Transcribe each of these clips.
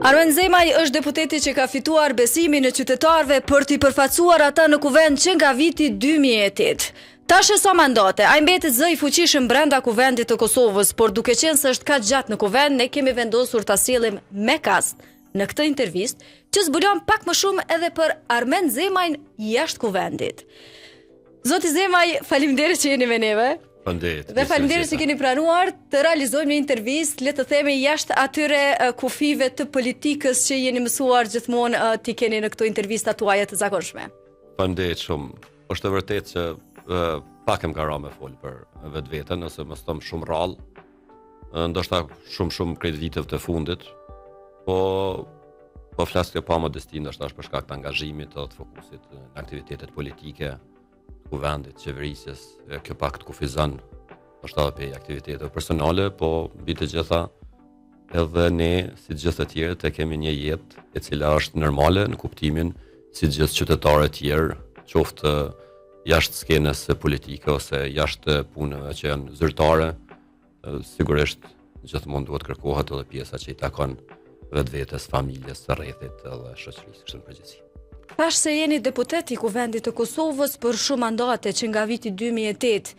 Armen Zemaj është deputeti që ka fituar besimin e qytetarëve për t'i përfaqësuar ata në kuvend që nga viti 2008. Tash e sa mandate, ai mbetet zë i fuqishëm brenda kuvendit të Kosovës, por duke qenë se është kaq gjatë në kuvend, ne kemi vendosur ta sjellim me kast në këtë intervistë që zbulon pak më shumë edhe për Armen Zemajn jashtë kuvendit. Zoti Zemaj, faleminderit që jeni me neve. Dhe faleminderit që keni pranuar të realizojmë një intervistë, le të themi jashtë atyre kufive të politikës që jeni mësuar gjithmonë t'i keni në këto intervista tuaja të zakonshme. Faleminderit shumë. Është e vërtetë që pak më ka rënë me fol për vetveten, ose mos them shumë rrallë. Ndoshta shumë këtë viteve të fundit, po flas kjo pa modesti, ndoshta është për shkak të angazhimit të fokusit në aktivitetet politike, kuvendit, qeverisjes, kjo pak të kufizon, është edhe për aktivitete personale, po mbi të gjitha edhe ne, si gjithë të tjerë, të kemi një jetë e cila është normale në kuptimin si gjithë qytetarët tjerë, qoftë jashtë skenës politike ose jashtë punëve që janë zyrtare, sigurisht gjithmonë duhet kërkohet edhe pjesa që i takon vetvetes, familjes, rrethit edhe shoqërisë në përgjithësi. Thash se jeni deputet i kuvendit të Kosovës për shumë mandate që nga viti 2008,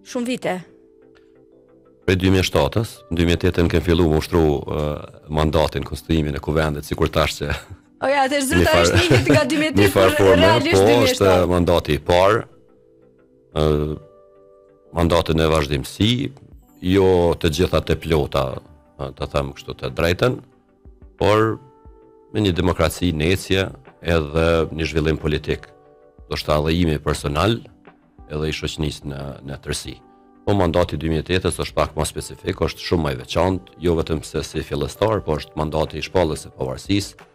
shumë vite. Prej 2007-ës, në 2008 kemë fillu më ushtru mandatin konstruimin e kuvendit, sikur tash që Oja, të zyrtarisht njëjtë nga 2008 për realisht 2007. Po, është mandati i parë, mandatën e vazhdimsi, jo të gjitha të plota, të them kështu të drejten, por me një demokraci necje, edhe një zhvillim politik, do shta edhe imi personal, edhe i shoqënisë në tërësi. Po mandati 2008-ës është pak më specifik, është shumë më i veçantë, jo vetëm se si fillestar, po është mandati i shpalljes së pavarësisë.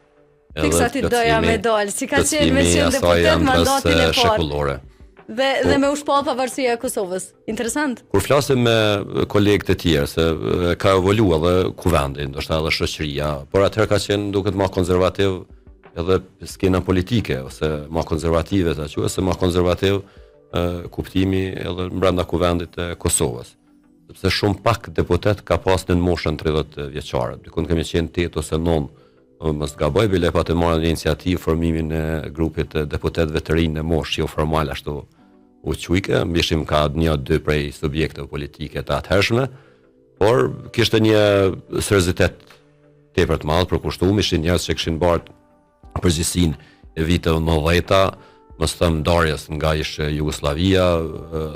Fiksa ti doja me dal, si ka qenë me qenë deputet mandatin e parë. Dhe me u shpall pavarësia e Kosovës. Interesant. Kur flasim me kolegët e tjerë se ka evoluar edhe kuvendi, ndoshta edhe shoqëria, por atëherë ka qenë duket më konservativ edhe skena politike, ose ma konservative të quhet, ose ma konservativ kuptimi edhe brenda kuvendit të Kosovës. Sepse shumë pak deputet ka pas në moshën 30 vjeçare. Dikun kemi qenë 8 ose 9, mos gaboj, bile pa të marrë një iniciativë formimin e grupit të deputetëve të rinj në moshë, jo formal ashtu u quajke, mbishim ka 1-2 prej subjekteve politike të atëhershme, por kishte një seriozitet tepër të madh për kushtuar, ishin njerëz që kishin bërë përgjithësinë e viteve 90-ta, mos them ndarjes nga ish Jugosllavia,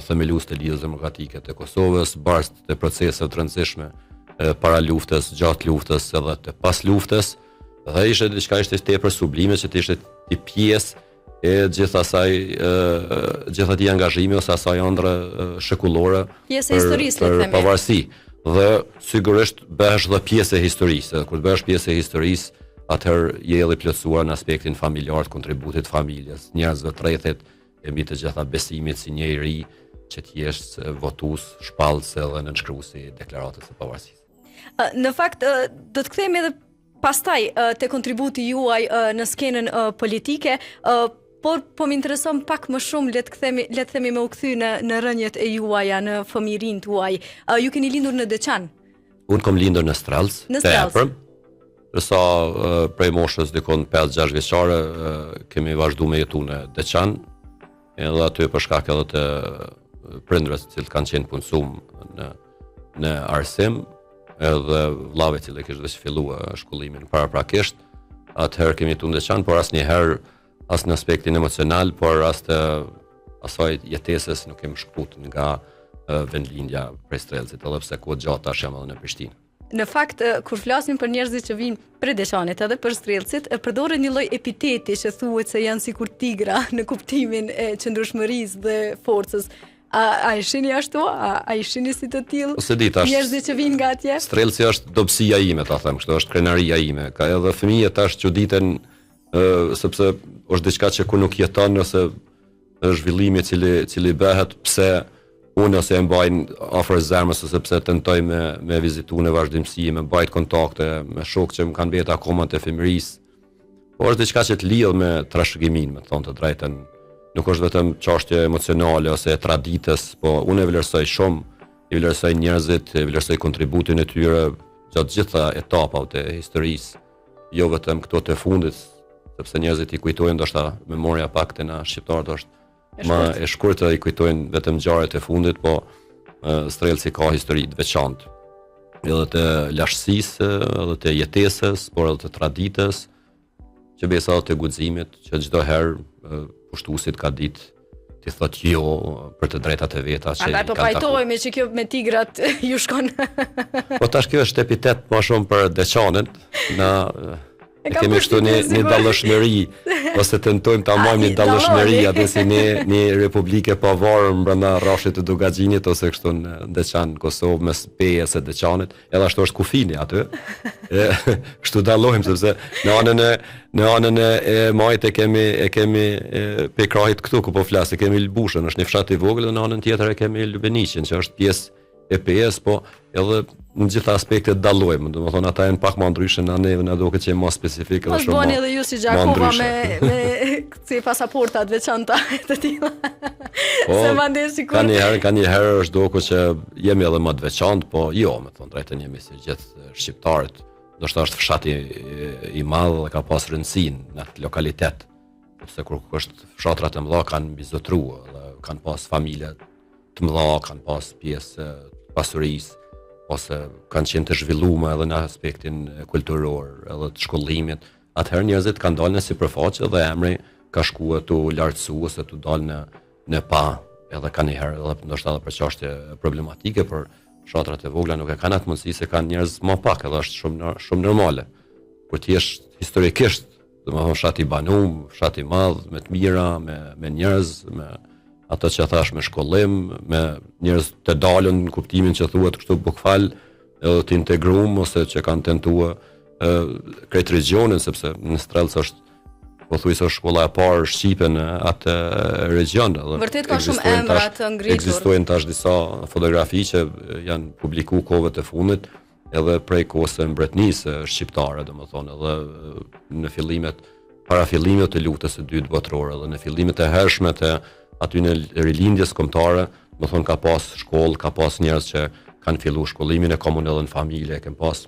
themelues të Lidhjes Demokratike të Kosovës, barst të proceseve të rëndësishme para luftës, gjatë luftës edhe të pas luftës, dhe ishte diçka ishte tepër sublime që të ishte i pjesë e gjithë atij angazhimi ose asaj ëndre shekullore për pavarësi. Dhe sigurisht bëhesh dhe pjesë e historisë. Kur bëhesh pjesë e historisë, atëherë je edhe plotësuar në aspektin familjar të kontributit familjes, njerëzve të rrethit, e mbi të gjitha besimit si një i ri që të jesh votues, shpallës edhe nënshkruesi i deklaratës së pavarësisë. Në fakt do të kthehemi edhe pastaj te kontributi juaj në skenën politike, por po më intereson pak më shumë le të themi me u kthy në rënjet e juaja, në fëmijërinë tuaj. Ju keni lindur në Deçan? Unë kam lindur në Strelc, të Epërm. Përsa prej moshës dikon 5-6 vjeçare kemi vazhduar me jetu në Deçan, edhe aty për shkak edhe të prindërve të cilët kanë qenë punësum në arsim, edhe vllave që kishte vetë filluar shkollimin paraprakisht. Atëherë kemi jetuar në Deçan, por asnjëherë as në aspektin emocional, por as të asaj jetesës nuk kemi shkput nga vendlindja prej Strelcit, edhe pse kohë gjatë tash jam edhe në Prishtinë. Në fakt, kur flasim për njerëzit që vinë prej Deçanit edhe për Strelcit, përdoren një lloj epiteti që thuhet se janë sikur tigra në kuptimin e qëndrueshmërisë dhe forcës. A ishini ashtu? A ishini si të tillë njerëzit që vinë nga atje? Strelci është dobësia ime, ta them kështu, është krenaria ime. Ka edhe fëmijët tash çuditen sepse është diçka që ku nuk jeton ose zhvillimi i cili bëhet pse unë ose e mbajnë afër zemrës ose pse tentoj me vizitu në vazhdimsi, me mbajt kontakte me shokë që më kanë bërë akoma të fëmijërisë. Por është diçka që të lidh me trashëgimin, me thonë të drejtën. Nuk është vetëm çështje emocionale ose traditës, po unë e vlerësoj shumë, i vlerësoj njerëzit, i vlerësoj kontributin e tyre gjatë gjitha etapave të historisë jo vetëm këto të fundit, sepse njerëzit i kujtojnë ndoshta memoria pak te na shqiptarët është më e shkurtër, i kujtojnë vetëm ngjarjet e fundit, po Strelci ka histori të veçantë. Edhe të lashtësisë, edhe të jetesës, por edhe të traditës, që besa edhe të guximit, që çdo herë pushtuesit ka ditë ti thot jo për të drejtat e veta që andaj po pajtohemi që kjo me tigrat ju shkon. Po tash kjo është epitet më shumë për Deçanin, na kemi kështu një dallëshmëri, ose tentojmë ta marrim një dallëshmëri atë si një republikë pavarur brenda rrafshit të Dugaxhinit ose kështu në Deçan, Kosovë mes Pejës së Deçanit, edhe ashtu është kufini aty. Kështu dallohim sepse në anën e majt e kemi Pekrahit këtu ku po flas, kemi Lbushën, është një fshat i vogël, dhe në anën tjetër e kemi Lubeniqin, që është pjesë e PS, po edhe në gjitha aspektet dallojmë, domethënë ata janë pak më ndryshe, na neve na duket që më specifik edhe shumë. Mos bëni edhe ju si Gjakova me si pasaporta të veçanta të tilla. Se mandej sikur. Ka një herë është duket që jemi edhe më të veçantë, po jo, me thon drejtën jemi si gjithë shqiptarët. Ndoshta është fshati i madh dhe ka pas rëndësinë në atë lokalitet. Sepse kur është fshatrat e mëdha kanë mbizotruar, dhe kanë pas familje të mëdha, kanë pas pjesë pasurisë, ose kanë qenë të zhvilluar edhe në aspektin kulturor, edhe të shkollimit. Atëherë njerëzit kanë dalë në sipërfaqe dhe emri ka shkuar tu lartësu ose tu dalë në pa, edhe kanë një herë edhe ndoshta edhe për çështje problematike, për fshatrat e vogla nuk e kanë atë mundësi se kanë njerëz më pak, edhe është shumë normale. Kur ti je historikisht, domethënë fshati i banum, fshati i madh, me të mira, me njerëz, me ato që thash me shkollim, me njerëz të dalën në kuptimin që thuhet kështu bukfal, edhe të integruar ose që kanë tentuar krejt regionin, sepse në Strelc është pothuajse shkolla e parë shqipe në atë region. Vërtet ka shumë emra të ngritur. Ekzistojnë tash disa fotografi që janë publikuar kohëve të fundit, edhe prej kohës së mbretënisë shqiptare, domethënë, edhe në para fillimit të luftës së dytë botërore, edhe në fillimet e hershme të aty në rilindjes kombëtare, do thonë ka pas shkollë, ka pas njerëz që kanë filluar shkollimin e komun edhe në familje, kanë pas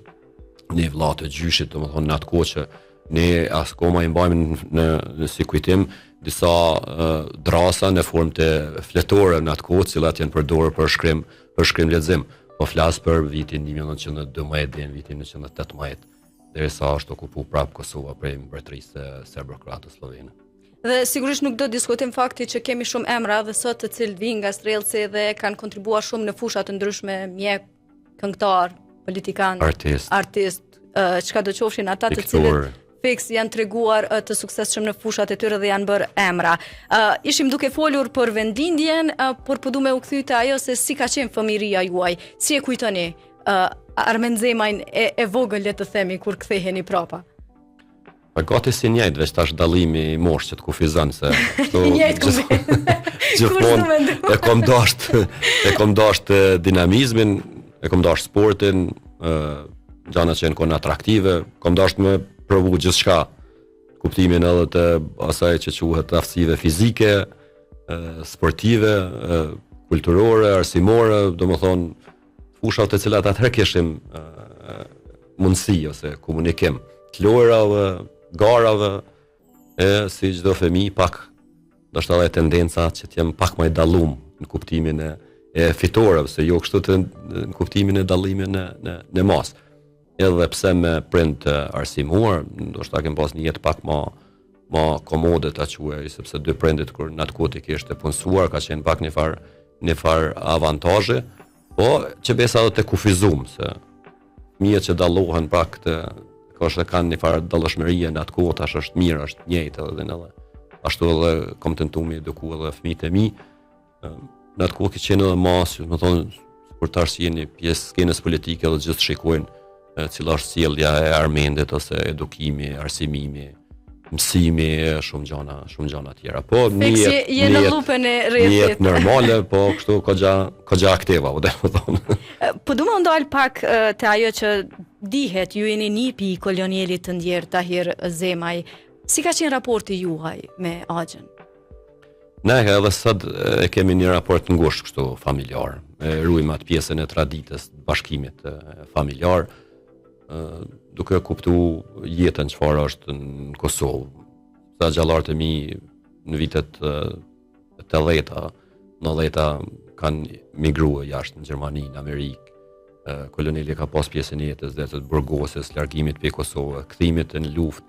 një vëlla të gjyshit, do thonë në atë kohë që ne as koma i mbajmë në si kujtim disa drasa në formë të fletore në atë kohë, të cilat janë përdorur për shkrim lexim. Po flas për vitin 1912 deri në vitin 1918, derisa është okupuar prapë Kosova prej mbretërisë serbo-kroate slovene. Dhe sigurisht nuk do diskutojmë fakti që kemi shumë emra dhe sot të cilët vijnë nga Strelci dhe kanë kontribuar shumë në fusha të ndryshme, mjek, këngëtar, politikan, artist, çka do qofshin ata të cilët fiks janë treguar të suksesshëm në fushat e tyre dhe janë bërë emra. Ishim duke folur për vendindjen, por po du me u kthy te ajo se si ka qenë fëmijëria juaj, si e kujtoni Armenzemajn e vogël, le të themi, kur ktheheni prapa. Pa gati si njëjtë, veç tash dallimi i moshë që të kufizon se gjithmonë e kom dasht dinamizmin, e kom dasht sportin, gjana që janë atraktive, kom dasht me provu gjithçka, kuptimin edhe të asaj që quhet aftësive fizike, sportive, kulturore, arsimore, domethënë fushat të cilat atëherë kishim mundësi ose komunikim të lojrave, garave, si çdo fëmijë pak ndoshta edhe tendenca që të jem pak më i dallum në kuptimin e fitoreve, se jo kështu në kuptimin e dallimit në mas. Edhe pse me prind të arsimuar, ndoshta kem pas një jetë pak më komode ta quaj, sepse dy prindit kur në atë kohë të kishte punësuar, ka qenë pak një far avantazhe, po që besa edhe të kufizum, se fëmijët që dallohen pak të ose kanë një farë dallëshmërie në atë kohë, tash është mirë, është njëjtë edhe ashtu edhe kom tentuar me eduku edhe fëmijët e mi. Në atë kohë që qenë edhe masë, më thonë, kur tash jeni pjesë skenës politike dhe gjithë shikojnë cila është sjellja e armendit ose edukimi, arsimimi, mësimi, shumë gjana tjera. Po në lupën e rrethit. Jetë normale, po kështu kogja aktiva, dhe më thonë. Po du më ndalë pak të ajo që dihet, ju jeni nipi i kolonjelit të ndjerë Tahir Zemaj. Si ka qenë raporti juaj me Axhen? Ne edhe sot e kemi një raport ngushtë kështu familjar. Ruajmë atë pjesën e traditës, bashkimit familjar. duke kuptu jetën çfarë është në Kosovë. Sa gjallarët e mi në vitet 80-ta, 90-ta kanë migruar jashtë në Gjermani, në Amerikë. Koloneli ka pas pjesën e jetës dhe të burgosës, largimit për Kosovë, kthimit në luftë.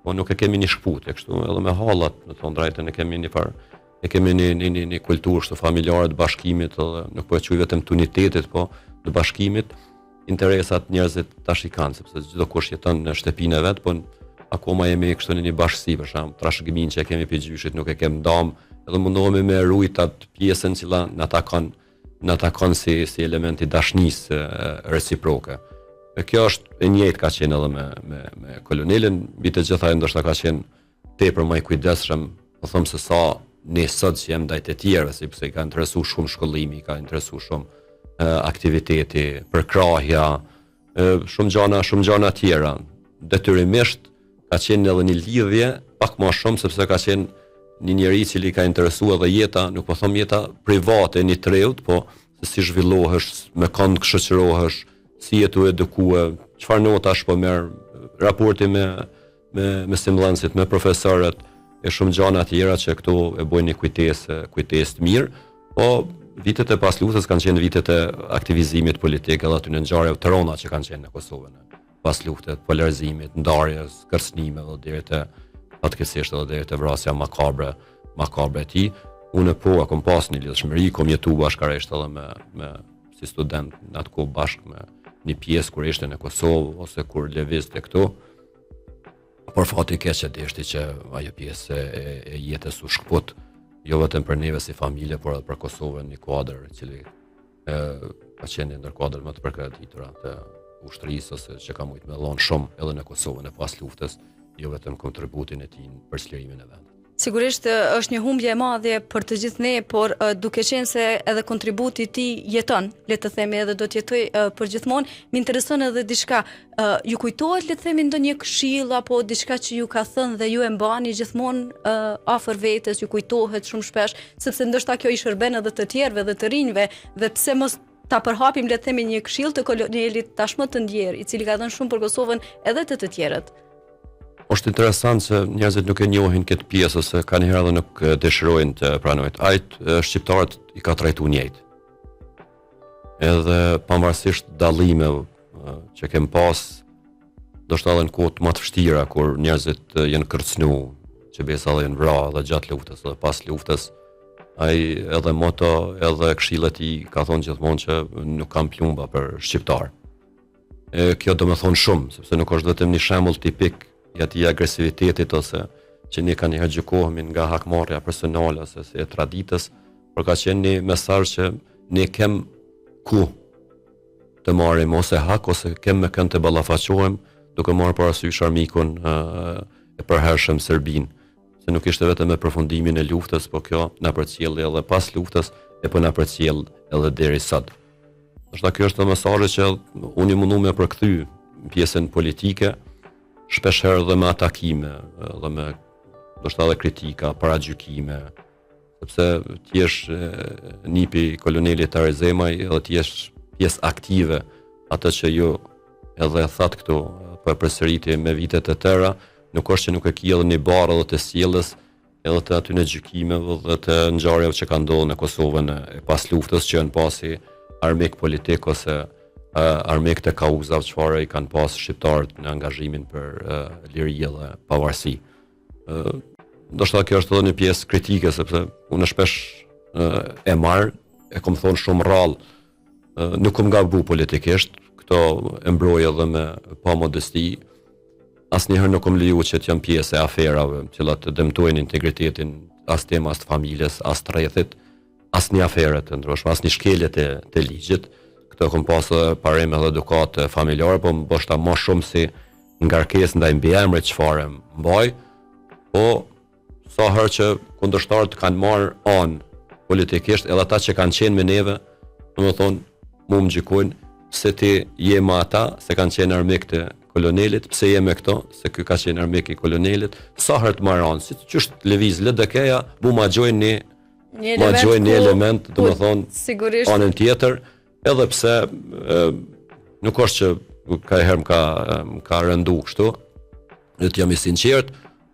Po nuk e kemi një shkputje kështu, edhe me hallat, në thonë drejtën, e kemi një kulturë shtu familjare të bashkimit, edhe nuk po e quaj vetëm të unitetit, po të bashkimit, interesat njerëzit tash i kanë, sepse çdo kush jeton në shtëpinë e vet, po akoma jemi kështu në një bashkësi, për shembull, trashëgiminë që e kemi për gjyshit nuk e kemi ndam, edhe mundohemi me rujt atë pjesën që na takon si elementi dashnësë reciproke. E kjo është e njëjtë ka qenë edhe me kolonelin, mbi të gjitha ndoshta ka qenë tepër më i kujdesshëm, po them se sa ne sot që jam ndaj të tjerëve, sepse i ka interesuar shumë shkollimi, ka interesuar shumë aktiviteti, përkrahja, shumë gjëra tjera. Detyrimisht ka qenë edhe një lidhje pak më shumë sepse ka qenë një njeri i cili ka interesuar edhe jeta, nuk po them jeta private një treut, po se si zhvillohesh, me kënd shoqërohesh, si jetu edukue, çfarë notash po merr, raporti me simullansit, me profesorët, e shumë gjëra tjera që këtu e bojnë një kujtesë të mirë, po vitet e pas luftës kanë qenë vitet e aktivizimit politik, edhe aty në ngjarje të rënda që kanë qenë në Kosovë pas luftës, polarizimit, ndarjes, kërcënimeve deri te fatkeqësisht edhe deri te vrasja makabre e tij. Unë po kam pas një lidhshmëri, kam jetuar bashkërisht edhe me si student në atë kohë bashkë me një pjesë kur ishte në Kosovë ose kur lëvizte këtu. Por fati i keq deshti që ajo pjesë e jetës u shkput, jo vetëm për neve si familje, por edhe për Kosovën, një kuadër i cili ka qenë ndër kuadrat më të përgatitura të ushtrisë ose që ka mujt me dhon shumë edhe në Kosovën e pas luftës, jo vetëm kontributin e tij për çlirimin e vendit. Sigurisht është një humbje e madhe për të gjithë ne, por duke qenë se edhe kontributi i tij jeton, le të themi edhe do të jetoj përgjithmonë, më intereson edhe diçka, ju kujtohet le të themi ndonjë këshill apo diçka që ju ka thënë dhe ju e mbani gjithmonë afër vetes, ju kujtohet shumë shpesh, sepse ndoshta kjo i shërben edhe të tjerëve dhe të rinjve, dhe pse mos ta përhapim le të themi një këshill të kolonelit tashmë të ndjer, i cili ka dhënë shumë për Kosovën edhe të tjerët. Është interesant se njerëzit nuk e njohin këtë pjesë ose kanë herë edhe nuk dëshirojnë të pranojnë. Ajt shqiptarët i ka trajtuar njëjtë. Edhe pavarësisht dallimeve që kem pas, ndoshta edhe në kohë më të vështira kur njerëzit janë kërcënuar, që besa edhe janë vrarë edhe gjatë luftës edhe pas luftës, ai edhe moto edhe këshillet i ka thonë gjithmonë që nuk kam plumba për shqiptar. Kjo do të thonë shumë, sepse nuk është vetëm një shembull tipik i atij agresivitetit ose që ne kanë gjykohemi nga hakmarrja personale ose e traditës, por ka qenë një mesazh që ne kem ku të marrim ose hak ose kem me kënd të ballafaqohem duke marrë parasysh armikun e përhershëm Serbin. Se nuk ishte vetëm me përfundimin e luftës, po kjo na përcjelli edhe pas luftës e po na përcjell edhe deri sot. Është kjo është mesazhi që unë i mundu me përkthy pjesën politike, shpesh herë dhe me atakime, dhe me ndoshta edhe kritika, paragjykime, sepse ti je nipi kolonelit Tarizemaj edhe ti je pjesë aktive atë që ju edhe thatë këtu për përsëriti me vitet e tëra, nuk është që nuk e ki edhe një barë edhe të sjellës edhe të aty në gjykimeve dhe të ngjarjeve që ka ndodhur në Kosovën e pas luftës që janë pasi armik politik ose armik të kauzave çfarë i kanë pas shqiptarët në angazhimin për liri dhe pavarësi. Ndoshta kjo është edhe një pjesë kritike sepse unë shpesh e marr, e kam thonë shumë rrallë, nuk kam gabu politikisht, këto e mbroj edhe me pa modesti. Asnjëherë nuk kam leju që të jam pjesë e aferave, të cilat të dëmtojnë integritetin as tema as të familjes, as të rrethit, as një afere të ndryshme, as një shkelje të ligjit. Këto kam pasë parim edhe edukat familjare, po më boshta më shumë si ngarkesë ndaj mbiemrit çfarë mbaj, po sa herë që kundërshtarët kanë marrë anë politikisht, edhe ata që kanë qenë me neve, domethënë mu më gjykojnë se ti je me ata, se kanë qenë armik të kolonelit, pse je me këto, se ky ka qenë armik i kolonelit, sa herë të marrë anë, si që është lëviz LDK-ja, mu ma gjojnë një element, domethënë anën tjetër, edhe pse nuk është që ka herë ka rëndu kështu, dhe t'jam i sinqert,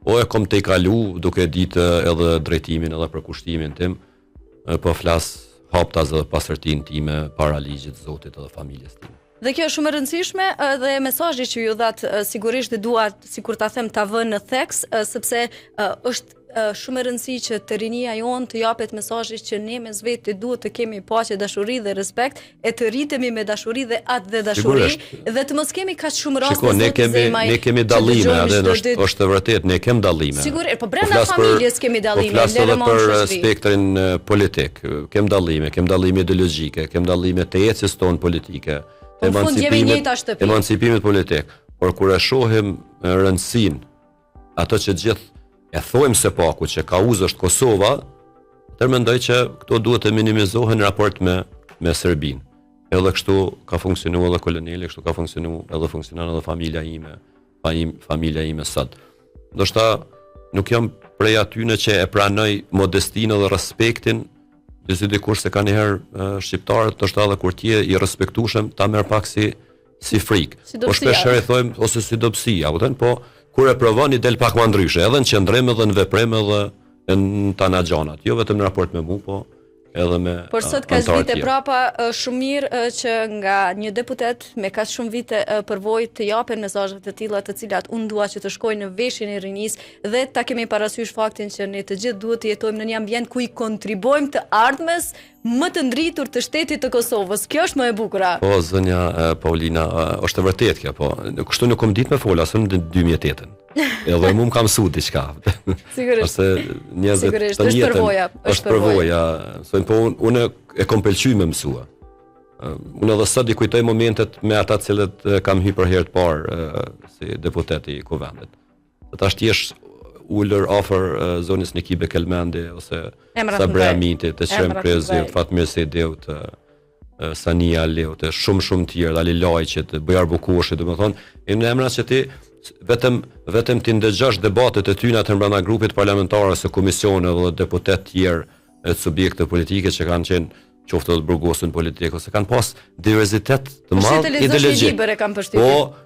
o e kom të i kalu duke ditë edhe drejtimin edhe përkushtimin tim, po flas haptas dhe pasërtin time para ligjit, Zotit edhe familjes time. Dhe kjo është shumë e rëndësishme dhe mesazhi që ju dhat sigurisht dhe dua sikur ta them ta vënë në theks sepse është shumë e rëndësishme që të rinia jonë të japet mesazhi që ne mes vetë duhet të kemi paqe, dashuri dhe respekt, e të rritemi me dashuri dhe atë dhe dashuri dhe të mos kemi kaq shumë raste ne kemi dallime, edhe është vërtet ne kemi dallime. Sigurisht, po brenda familjes kemi dallime, po flas edhe për spektrin politik, kemi dallime ideologjike, kemi dallime të ecjes tonë politike. Emancipimit politik, por kur e shohim rëndësinë ato që gjithë e thojmë se paku që kauza është Kosova, mendoj që këto duhet të minimizohen në raport me Serbinë. Edhe kështu ka funksionuar edhe koloniali, kështu ka funksionon edhe familja ime sot. Ndoshta nuk jam prej atyne që e pranoj modestinë dhe respektin, dhe dikush se ka njëherë shqiptarët, ndoshta edhe kur ti i respektueshëm ta merr pak si frikë. Po shpesh herë thojmë ose si dobësi, po kur e provon i del pak më ndryshe, edhe në qëndrim edhe në veprim edhe në tanaxhanat, jo vetëm në raport me mua, po edhe me por sot ka vite prapa shumë mirë që nga një deputet me kaq shumë vite përvojë të japen mesazhe të tilla të cilat unë dua që të shkojnë në veshin e rinisë dhe ta kemi parasysh faktin që ne të gjithë duhet të jetojmë në një ambient ku i kontribuojmë të ardhmes më të ndritur të shtetit të Kosovës. Kjo është më e bukur. Po zënja Paulina, është e vërtetë kjo, po kështu nuk kam ditë më fol asë në 2008. Edhe mu më kam mësuar diçka. Sigurisht. Sigurisht, është përvoja. Po unë e kom pëlqyer me mësua. Unë edhe sot i kujtoj momentet me ata të cilët kam hyrë për herë të parë si deputet i kuvendit. Tash ti je ulur afër zonës Nikibe Kelmendi ose Sabra Amiti, të Çrem Krezi, Fatmir Sedeut, Sania Leut, shumë tjerë, Ali Lajqit, Bujar Bukushi, domethënë, në emra që ti vetëm ti ndëgjosh debatet e tyre atë brenda grupit parlamentar ose komisione dhe deputet tjerë të subjekte politike që kanë qenë qoftë të burgosën politik ose kanë pas diverzitet të madh ideologjik. Po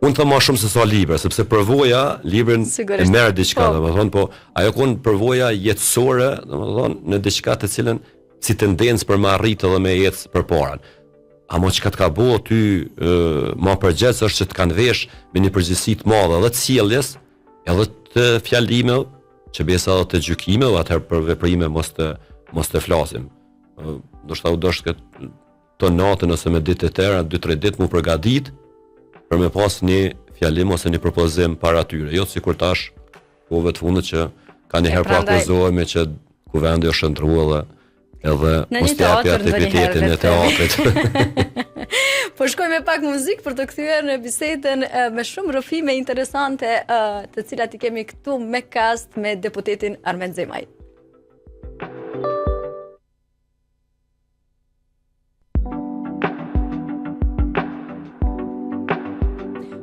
unë thëmë ma shumë se sa libra, sepse përvoja, librin e merë diçka, domethënë, po ajo kon përvoja jetësore, domethënë, në diçka të cilën si tendencë për me arritë dhe me jetë përpara. Amo çka të ka bëu ty më përgjithës është që të kanë vesh me një përgjegjësi të madhe edhe të sjelljes, edhe të fjalimeve, që besa edhe të gjykimeve, atëherë për veprime mos të flasim. Ndoshta u dosh këtë të natën ose me ditë të tëra, 2-3 ditë mu përgatit për me pas një fjalim ose një propozim para tyre. Jo sikur tash kohëve të fundit që ka një herë po akuzohemi që kuvendi është ndruar edhe mos të japi aktivitetin e teatrit. Po shkojmë me pak muzikë për të kthyer në bisedën me shumë rrëfime interesante të cilat i kemi këtu me kast me deputetin Armen Zemaj.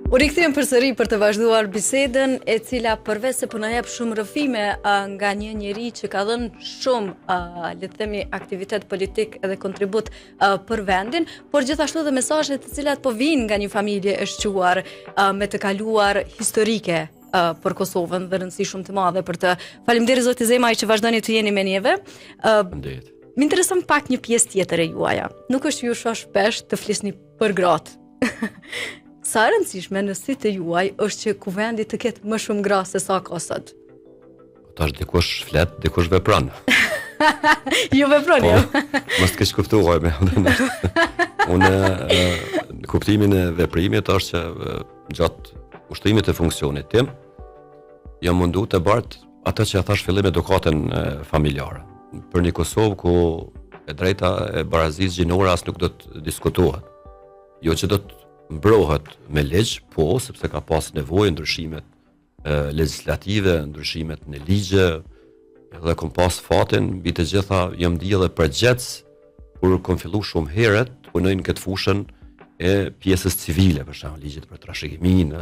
U rikthyem përsëri për të vazhduar bisedën e cila përveç se po na jep shumë rrëfime nga një njerëz që ka dhënë shumë le të themi aktivitet politik edhe kontribut për vendin, por gjithashtu edhe mesazhe të cilat po vijnë nga një familje e shquar me të kaluar historike për Kosovën dhe rëndësi shumë të madhe për të. Faleminderit zoti Zemaj që vazhdoni të jeni me neve. Më intereson pak një pjesë tjetër e juaja. Nuk është ju shoh shpesh të flisni për gratë. Sa e rëndësishme në sytë e juaj është që kuvendi të ketë më shumë gra se sa ka sot? Tash dikush flet, dikush vepron. Ju vepron, jo? Mos të keq kuptuar me. Unë kuptimin e veprimit është që gjatë ushtimit të funksionit tim jam mundu të bart atë që thash fillim edukatën familjare. Për një Kosovë ku e drejta e barazisë gjinore as nuk do të diskutohet. Jo që do të mbrohet me ligj, po sepse ka pas nevojë ndryshimet legislative, ndryshimet në ligje, edhe kom pas fatin mbi të gjitha jam di edhe përgjithës kur kom fillu shumë herët punojnë këtë fushën e pjesës civile, për shembull ligjit për trashëgiminë,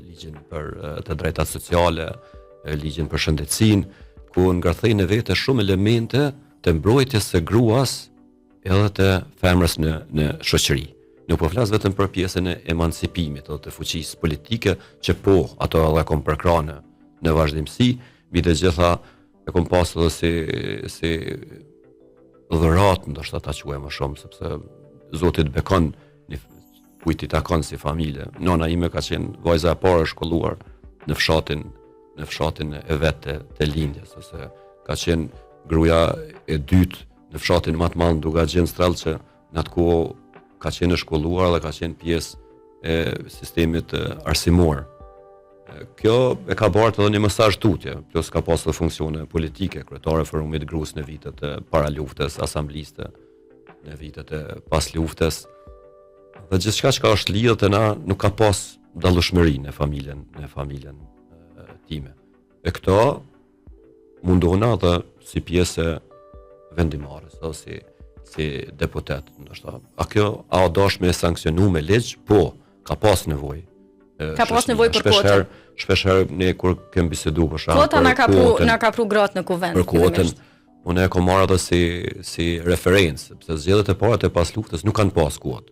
ligjin për të drejtat sociale, ligjin për shëndetësinë, ku ngarthej në vete shumë elemente të mbrojtjes së gruas edhe të femrës në shoqëri. Nuk po flas vetëm për pjesën e emancipimit ose të fuqisë politike, që po ato edhe kom përkrahë në vazhdimsi, mbi të gjitha e kom pasur edhe si dhurat, ndoshta ta quaj më shumë, sepse Zoti të bekon kujt i takon si familje. Nona ime ka qenë vajza e parë e shkolluar në fshatin e vet të lindjes, ose ka qenë gruaja e dytë në fshatin më të madh duke gjën strall që në atë kohë ka qenë e shkolluar dhe ka qenë pjesë e sistemit arsimor. Kjo e ka bërë edhe një mesazh tutje, plus ka pasur funksione politike, kryetare e Forumit Grus në vitet e para luftës, asambliste në vitet e pas luftës. Dhe gjithçka që është lidhur te na nuk ka pas dallueshmëri në familjen time. E këto mundona edhe si pjesë vendimarrës ose si deputet, ndoshta. A dosh me sanksionu me ligj? Po, ka pas nevojë. Ka pas nevojë për kvotën. Shpeshherë ne kur kem bisedu për shkak kvota na ka pru gratë në kuvend. Për kvotën, unë e kam marrë atë si referencë, sepse zgjedhjet e para të pas luftës nuk kanë pas kvotë.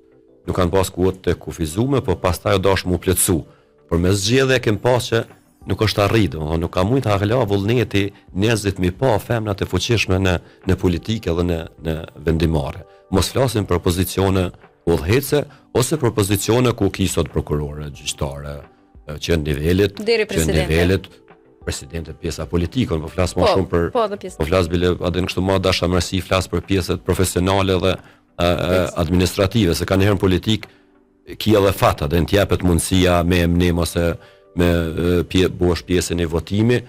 Nuk kanë pas kvotë të kufizuar, por pastaj dosh mu plotsu. Por me zgjedhje kem pas që nuk është arritur, nuk ka mujt harla vullneti njerëzit mi pa femna të fuqishme në politikë dhe në vendimare. Mos flasim për pozicione udhëhece ose për pozicione ku ki sot prokurore, gjyqtare, që në nivelet presidente pjesa politike, po flas më shumë për po flas bile atë kështu më dashamirësi, flas për pjesët profesionale dhe administrative, se kanë herën politik ki edhe fata dhe në t'jepet mundësia me emnim ose me bosh pjesën e votimi,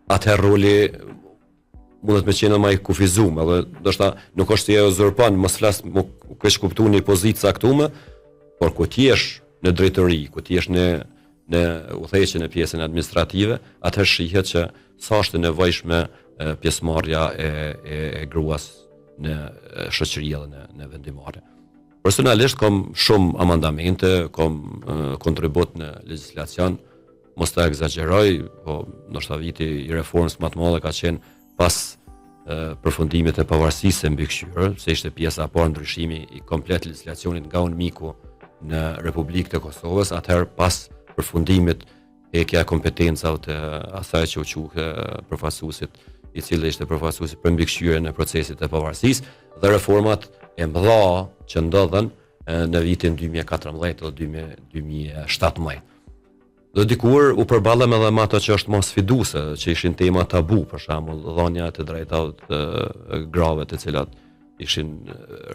atëherë roli mundet me qenë më i kufizuar, edhe ndoshta nuk është se ajo uzurpon, mos flas keq kuptuar një pozitë caktuar, por ku ti je në drejtori, ku ti je në udhëheqjen e pjesën administrative, atëherë shihet që sa është e nevojshme pjesëmarrja e gruas në shoqëri dhe në vendimare. Personalisht kam shumë amendamente, kam kontribut në legjislacion, mos ta egzageroj, po ndoshta viti i reformës më të madhe ka qenë pas përfundimit e pavarësisë së mbikëqyrë, se ishte pjesa e parë ndryshimi i komplet legjislacionit nga UNMIK-u në Republikën e Kosovës, atëherë pas përfundimit heqja e kompetencave të asaj që u quhe përfaqësuesit, i cili ishte përfaqësuesi për mbikëqyrjen e procesit të pavarësisë, dhe reformat e mëdha që ndodhen në vitin 2014 dhe 2017. Dhe dikur u përballëm edhe me ato që është më sfiduese, që ishin tema tabu, për shembull, dhënia të drejtave të grave, të cilat ishin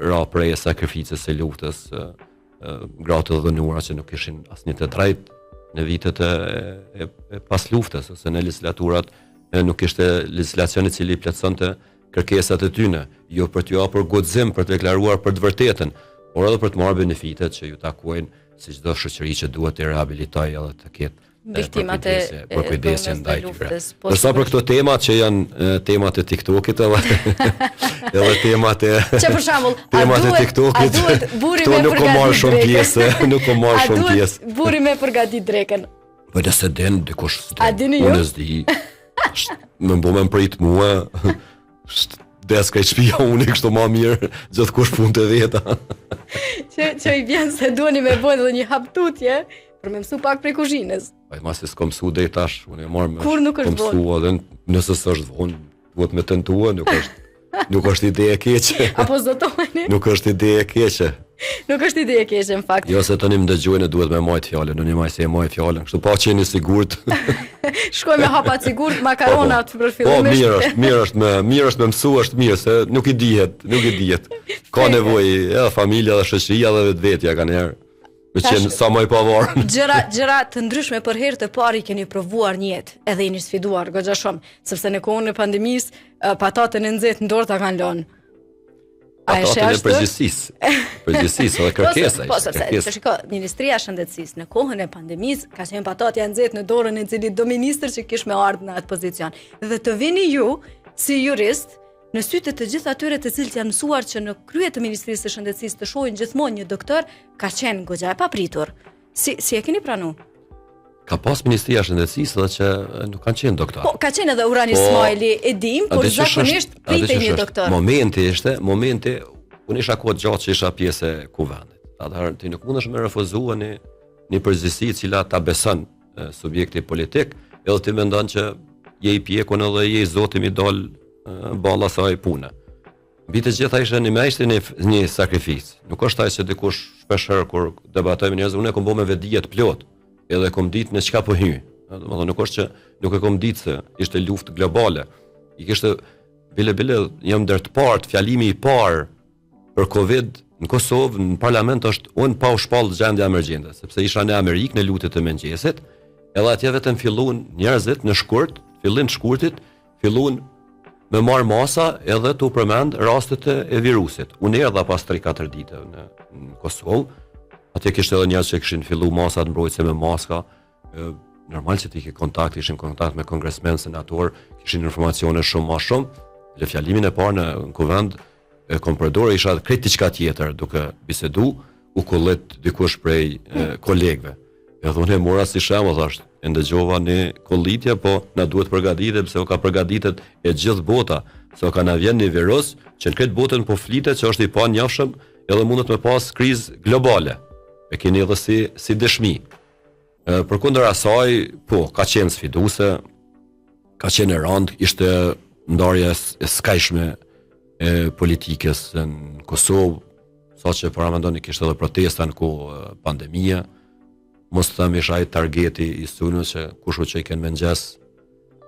ra prej sakrificës së luftës, gratë të dhënuara që nuk kishin asnjë të drejtë në vitet e pas luftës, ose në legislaturat nuk ishte legjislacion i cili plotësonte kërkesat e tyre, jo për t'ju hapur guxim për të deklaruar për të vërtetën, por edhe për të marrë benefitet që ju takojnë si çdo shoqëri që duhet të rehabilitojë edhe të ketë viktimat për kujdesjen ndaj tyre. Përsa për këto temat që janë temat e TikTokit edhe temat e që për shembull, temat e TikTokit, këto nuk ko marrë shumë pjesë, nuk ko marrë shumë pjesë. Buri me përgatit drekën. Po nëse den dikush s'den. A dini ju? Unë s'di. Më bëmë prit mua. Deska i shtëpia unë kështu më mirë gjithkush punë të veta. që i vjen se duani me bëjnë edhe një haptutje për me mësu pak prej kuzhinës. Po masi s'kam mësu deri tash, unë e marr me kur nuk është vonë. Edhe nëse s'është vonë, duhet me tentua, nuk është ide e keqe. Apo zotoheni? Nuk është ide e keqe. Nuk është ide e keqe në fakt. Jo se tani më dëgjojnë duhet me majt fjalën, unë më se e majt fjalën, kështu pa qenë i sigurt. Shkoj me hapat sigurt, makaronat për fillimisht. Po, mirë është me mësu, është mirë, se nuk i dihet. Ka nevojë, edhe familja dhe shoqëria dhe vetvetja kanë herë. Me qenë sa më i pavarur. Gjëra të ndryshme për herë të parë keni provuar në jetë, edhe jeni sfiduar goxha shumë, sepse në kohën e pandemisë patatën e nxehtë në dorë ta kanë lënë. Patatën e përgjithësisë edhe kërkesa. Po, sepse shiko, Ministria e Shëndetësisë në kohën e pandemisë ka qenë patatja e nxehtë në dorën e cili do ministër që kish me ardhur në atë pozicion. Dhe të vini ju si jurist në sytë të gjithë atyre të cilët janë mësuar që në krye të Ministrisë së Shëndetësisë të shohin gjithmonë një doktor, ka qenë goxha e papritur. Si e keni pranuar? Ka pas Ministria e Shëndetësisë dhe që nuk kanë qenë doktor. Po, ka qenë edhe Urani Ismaili, e dim, por zakonisht pritej një doktor. Momenti, unë isha kohë gjatë që isha pjesë e kuvendit. Atëherë ti nuk mundesh me refuzuar një përgjegjësi e cila ta beson subjekti politik, edhe ti mendon që je i pjekun edhe je zoti mi dal balla saj pune. Mbi të gjitha ishte një sakrificë. Nuk është ai se dikush shpeshherë kur debatojmë njerëz, unë e kam bëu me vetdije të plot, edhe kam ditë në çka po hy. Domethënë nuk është që nuk e kam ditë se ishte luftë globale. I kishte bile jam ndër të parë, fjalimi i parë për Covid në Kosovë, në parlament është unë pa u shpall gjendja emergjente, sepse isha në Amerikë në lutjet e mëngjesit, edhe atje vetëm filluan njerëzit në fillim të shkurtit, filluan me marr masa edhe të u përmend rastet e virusit. Unë erdha pas 3-4 ditë në Kosovë, atje kishte edhe njerëz që kishin filluar masat mbrojtëse me maska, normal që ti ke kontakt, ishin kontakt me kongresmen, senator, kishin informacione shumë më shumë. Në fjalimin e parë në kuvend kompradore isha krejt diçka tjetër duke bisedu, u kollet dikush prej kolegëve. Edhe unë e mora si shembull, thash, e ndëgjova në kollitje, po na duhet përgatitet pse u ka përgatitet e gjithë bota, se ka na vjen një virus që në këtë botën po flitet që është i panjohshëm, edhe mundet me pas krizë globale. E keni edhe si dëshmi. Përkundër asaj, po, ka qenë sfiduese, ka qenë e rëndë, ishte ndarja e skajshme e politikës në Kosovë, saqë paramendoni kishte edhe protesta në kohë pandemia. Mos të thëmë isha i targeti i sunës që kushu që i kënë mëngjes,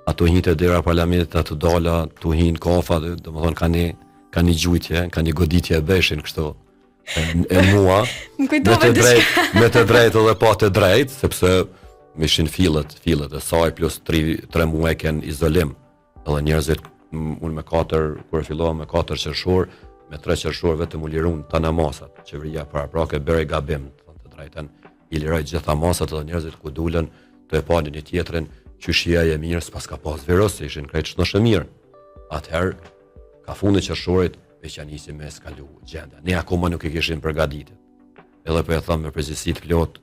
ato hinë dera parlamentit, ato dala, tu hinë kafa, dhe më thonë ka një gjujtje, ka një goditje e beshin kështu e mua, me të drejt edhe pa të drejt, sepse me ishin fillet e saj plus 3 muaj kënë izolim, edhe njerëzit, unë me 4, kërë filloha me 4 qershor, me 3 qershor vetëm u lirun të namasat, qeveria paraprake bere gabim, të drejten, i liroj gjitha masat edhe njerëzit ku dulen të e pani një tjetrin, qyshia e mirë, s'pas ka pas virus, se ishin krejt shnoshë mirë. Atëherë, ka fundi qershorit, veç janë nisi me eskalu gjenda. Ne akoma nuk i kishim përgatitur. Edhe po e them me përgjegjësi të plot,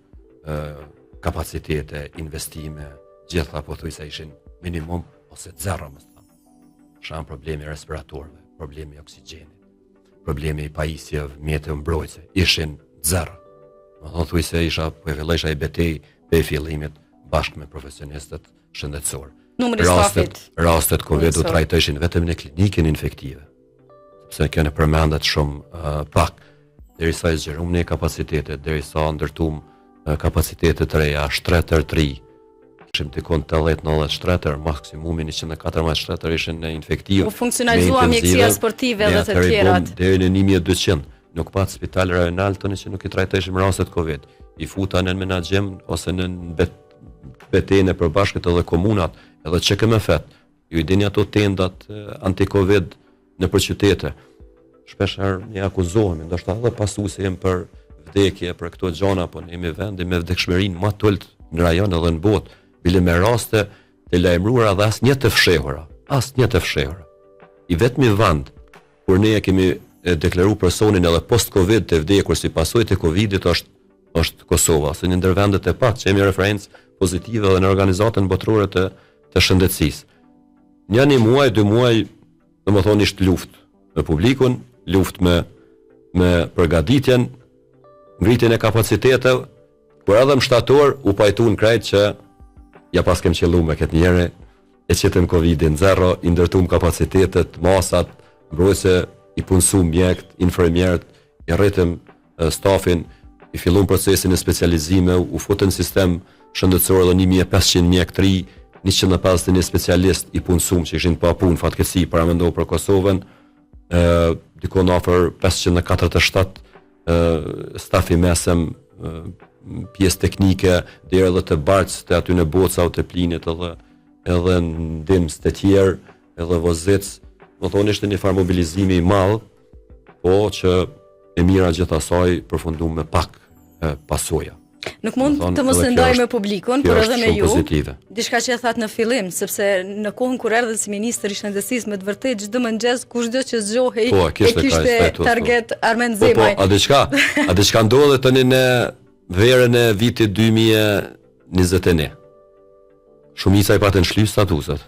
kapacitete, investime, gjitha pothuajse ishin minimum ose zero, më thënë. Sham problemi respiratorëve, problemi oksigjenit, problemi i pajisjeve, mjete mbrojtëse, ishin zero. Më thonë thuj se po e fillojsha i betej për fillimit bashkë me profesionistët shëndetësor. Rastet Covid u trajtojshin vetëm në klinikën infektive, sepse kjo në përmendet shumë pak, derisa e zgjerum në kapacitetet, derisa ndërtum kapacitetet të reja, shtretër 3, ishim të konë 80-90 shtretër, maksimumi 114 shtretër ishin në infektiv. U funksionalizua mjekësia sportive dhe të tjerat. Deri në 1200. Nuk pat spital rajonal tani që nuk i trajtojshim rastet Covid. I futa në menaxhim ose në betejën e përbashkët edhe komunat, edhe QKMF-t. Ju i dini ato tendat anti-Covid në për qytete. Shpeshherë ne akuzohemi, ndoshta edhe pasuese jem për vdekje, për këto gjona, po ne jemi vendi me vdekshmërinë më të ulët në rajon edhe në botë, bile me raste të lajmëruara dhe asnjë të fshehura. I vetmi vend kur ne kemi deklaru personin edhe post-Covid të vdekur si pasojë të Covidit është Kosova, se një ndër vendet e pak që kemi referencë pozitive edhe në organizatën botërore të shëndetësisë. Një muaj, 2 muaj, domethënë ishte luftë me publikun, luftë me përgatitjen, ngritjen e kapaciteteve, por edhe në shtator u pajtuan krejt që ja pas kem qellu me këtë njëri, e qetëm Covidin zero, i ndërtuam kapacitetet, masat, mbrojtëse, i punsum mjekët, infermierët, i rritëm stafin, i fillum procesin e specializime, u futën sistem shëndetësor edhe 1500 mjektëri, 151 specialist i punsum që ishin pa punë fatkeqësi paramendohu për Kosovën, dikon afër 547 stafi mesëm, pjesë teknike, deri edhe të barcë, të aty në boca o të plinit edhe ndimës të tjerë, edhe vozicë. Më thonë ishte një farë mobilizimi i madh, po që e mira gjithasaj përfundu me pak pasoja. Nuk mund të mos ndaj me publikun, por edhe me ju. Pozitive. Diçka që e thatë në fillim, sepse në kohën kur erdhe si ministër i shëndetësisë me të vërtetë çdo mëngjes kushdo që zgjohej e kishte target Armend Zemaj. Po, a diçka ndodhe tani në verën e vitit 2021. Shumica i patën shlyp statuset.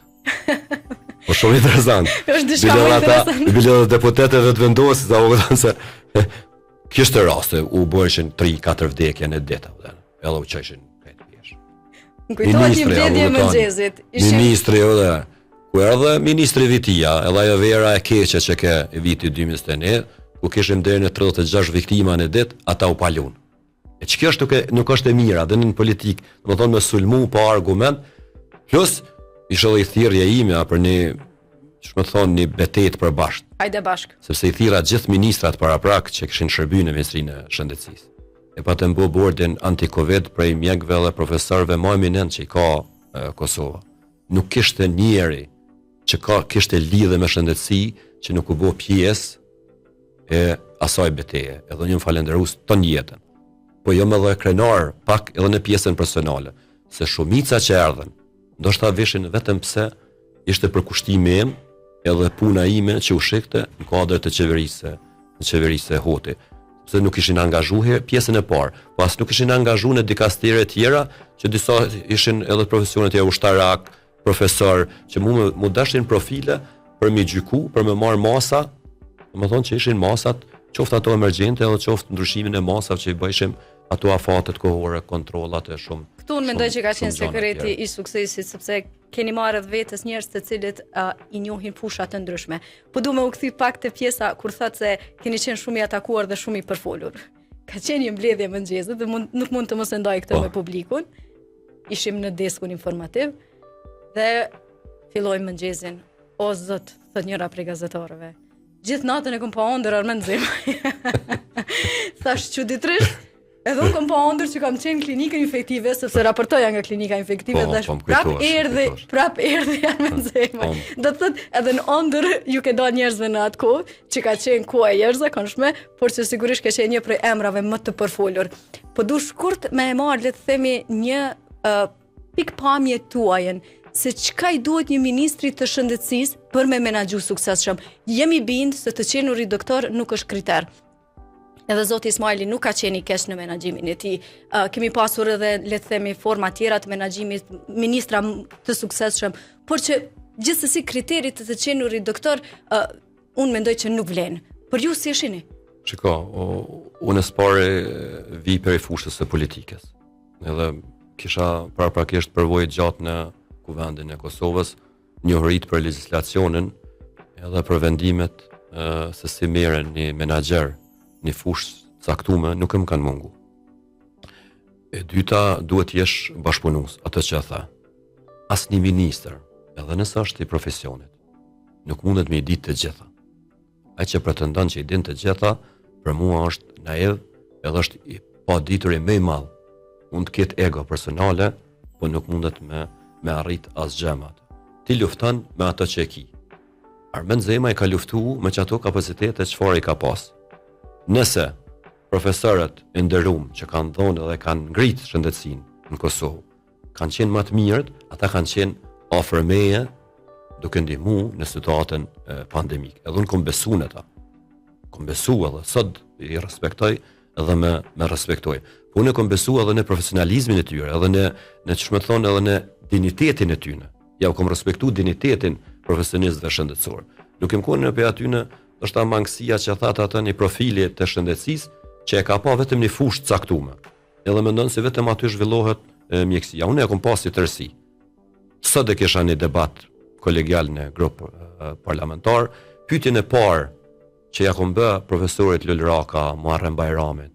Po shumë interesant. Është diçka më interesante. Bile deputetëve të vendosit, apo se kishte raste, u bëshin 3-4 vdekje në ditë, edhe u qeshin këtë pjesh. Më kujtohet një mbledhje mëngjesit. Ministri, ku erdhe ministri Vitia, edhe ajo vera e keqe që ke viti 2021, ku kishim deri në 36 viktima në ditë, ata u palun. E që kjo nuk është e mira, dhe në politik, më thonë me sulmu pa argument, plus ishte edhe i thirrje ime për një betet për bashkë. Hajde bashkë. Sepse i thira gjithë ministrat paraprak që kishin shërby në Ministrinë e Shëndetësisë. E pa të mbo bordin anti-Covid prej mjekëve dhe profesorëve më eminent që i ka Kosova. Nuk kishte njeri që kishte lidhje me shëndetësi që nuk u bë pjesë e asaj beteje. Edhe një falenderus ton jetën. Po jo më dhe krenar pak edhe në pjesën personale, se shumica që erdhen, ndoshta vishin vetëm pse ishte për kushtimi im edhe puna ime që u shikte në kuadër të qeverisë e hoti. Se nuk ishin angazhuar pjesën e parë, po as nuk ishin angazhuar në dikastere tjera që disa ishin edhe profesione tjera ushtarak, profesor, që mu dashin profile për mi gjyku, për me marr masa, domethënë që ishin masat, qoftë ato emergjente edhe qoftë ndryshimin e masave që i bëjshim ato afatet kohore, kontrollat e shumë. Këtu unë mendoj që ka qenë sekreti i suksesit, sepse keni marrë vetës njerëz të cilët i njohin fusha të ndryshme. Po du me u kthy pak te pjesa kur thotë se keni qenë shumë i atakuar dhe shumë i përfolur. Ka qenë një mbledhje mëngjesit dhe nuk mund të mos e ndaj këtë me publikun. Ishim në deskun informativ dhe filloi mëngjesin. O zot, thot njëra prej gazetarëve. Gjithë natën e kom pa ëndër Armend Zemaj. Thash çuditërisht. Edhe unë kom pa ëndër që kam qenë klinikën infektive, sepse raportoja nga klinika infektive dhe prap erdhi Armend Zemaj. Do të thotë edhe në ëndër ju ke dalë njerëzve në atë kohë, që ka qenë koha e jashtëzakonshme, por që sigurisht ka qenë një prej emrave më të përfolur. Po du shkurt me e marrë, le të themi, një pikpamje tuajën se çka i duhet një ministri të shëndetësisë për me menaxhu suksesshëm. Jemi bind se të qenuri doktor nuk është kriter. Edhe zoti Ismaili nuk ka qenë i keq në menaxhimin e tij. Kemi pasur edhe, le të themi, forma tjera të menaxhimit, ministra të suksesshëm, por që gjithsesi kriterit të qenurit doktor, unë mendoj që nuk vlen. Por ju si e shihni? Shiko, unë s'pare vi për i fushës së politikës. Edhe kisha paraprakisht përvojë gjatë në Kuvendin e Kosovës, njohërit për legjislacionin edhe për vendimet se si merren një menaxher një fushë caktuar nuk më kanë mungu. E dyta, duhet jesh bashkëpunues, atë që tha. Asnjë ministër, edhe nëse është i profesionit, nuk mundet me i ditë të gjitha. Ai që pretendon që i din të gjitha, për mua është naiv, edhe është i paditur më i madh. Mund të ketë ego personale, po nuk mundet me arrit asgjë me atë. Ti lufton me ato që e ki. Armend Zemaj ka luftuar me çato kapacitete çfarë i ka pas. Nëse profesorët e nderuar që kanë dhënë dhe kanë ngritë shëndetësinë në Kosovë, kanë qenë më të mirët, ata kanë qenë afër meje, duke ndihmuar në situatën pandemike. Edhe unë kam besuar në ata. Kam besuar edhe sot i respektoj edhe me respektoj. Po unë kam besuar edhe në profesionalizmin e tyre, edhe në ç'më thon edhe në dinitetin e tyre. Ja u kam respektuar dinitetin profesionistëve shëndetësor. Nuk kem qenë në aty në është ta mangësia që thatë atë një profili të shëndetësisë që e ka pa vetëm një fushë caktuar. Edhe mendon se vetëm aty zhvillohet mjekësia. Unë e kam pasur tërësi. Sot e kisha një debat kolegial në grup parlamentar, pyetjen e parë që ja kam bë profesorit Lul Raka, Muharrem Bajramit,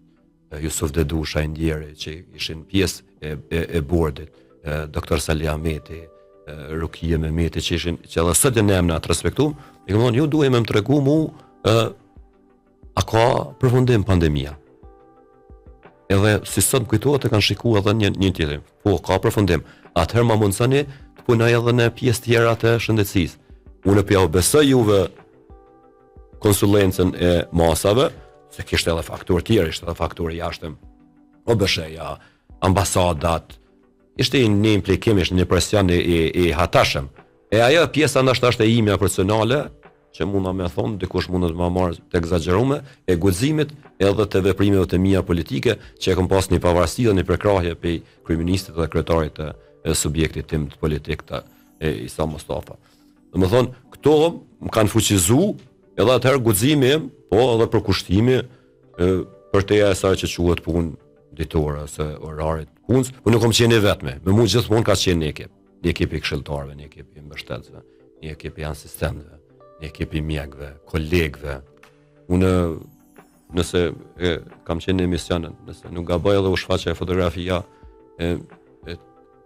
Jusuf Dedusha Indjeri që ishin pjesë e bordit, doktor Sali Ahmeti, Rukie Mehmeti që edhe sot e ne na respektuam, i kam thonë ju duhet më tregu a ka përfundim pandemia. Edhe si sot kujtohet e kanë shikuar edhe një tjetër. Po ka përfundim. Atëherë ma mundsoni të punoj edhe në pjesë tjera të shëndetësisë. Unë po u besoj juve konsulencën e masave, se kishte edhe fakturë tjerë, ishte edhe fakturë jashtëm. OBSH-ja, ambasadat, ishte një implikim, ishte një presion i hatashëm. E ajo pjesa ndoshta është e imja personale, që munda me thonë, dikush mundet më marrë të egzagerume, e guximit edhe të veprimeve të mia politike, që e kam pas një pavarësi dhe një prekrahje pe kryeministit dhe kryetarit të subjektit tim të politik të Isa Mustafa. Domethënë, këto më kanë fuqizuar, edhe atëherë guximi im, po edhe përkushtimi për teja e saj që quhet punë ditore ose orarit punës, unë nuk kam qenë i vetme. Me mua gjithmonë ka qenë një ekip i këshilltarëve, një ekip i mbështetësve, një ekip i asistentëve, një ekip i mjekëve, kolegëve. Unë nëse kam qenë në emisionin, nëse nuk gaboj edhe u shfaqja e fotografia e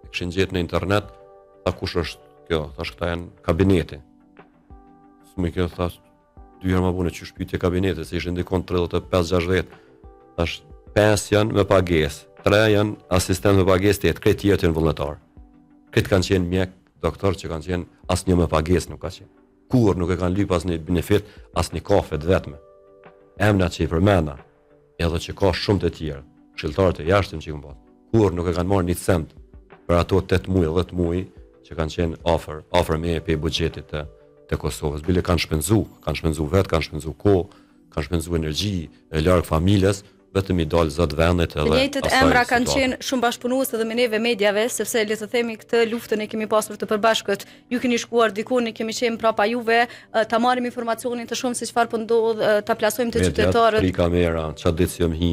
kishin gjetë në internet, ta kush është kjo, thash këta janë kabineti. S'më kjo thash 2 herë më vonë çu shpytje kabinete, se ishin ndikon 35-60. Thash 5 janë me pagesë, 3 janë asistent me pagesë, 8 këtë tjerë janë vullnetar. Këtë kanë qenë mjek, doktor që kanë qenë asnjë me pagesë nuk ka qenë. Kur nuk e kanë lyp asnjë benefit, asnjë kafe të vetme. Emnat që i përmenda, edhe që ka shumë të tjerë, këshilltarët e jashtëm që i kanë pasur. Kur nuk e kanë marrë një cent për ato 8 muaj, 10 muaj që kanë qenë afër me pe buxhetit të Kosovës. Bile kanë shpenzu vetë, kanë shpenzu kohë, kanë shpenzu energji larg familjes, vetëm i dal zot vendet edhe. Të njëjtët emra kanë qenë shumë bashkëpunues edhe me neve mediave, sepse le të themi këtë luftën e kemi pasur të përbashkët. Ju keni shkuar diku, ne kemi qenë prapa juve, ta marrim informacionin të shumë se çfarë po ndodh, ta plasojmë te qytetarët. 3 kamera, çfarë ditë jam hi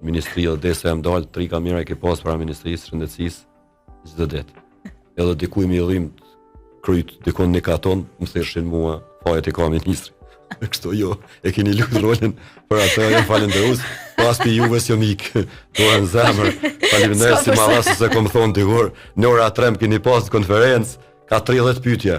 ministria dhe se jam dal 3 kamera që pas para ministrisë së shëndetësisë çdo ditë. Edhe diku i millim kryt dikon në katon, më theshin mua, fajet e ka ministri. Kështu jo, e keni luajtur rolin për atë, jam falënderues. Pas pi juve si mik, dorën zemër. Faleminderit si marrëse se kom thonë dikur, në ora 3 keni pas konferencë, ka 30 pyetje.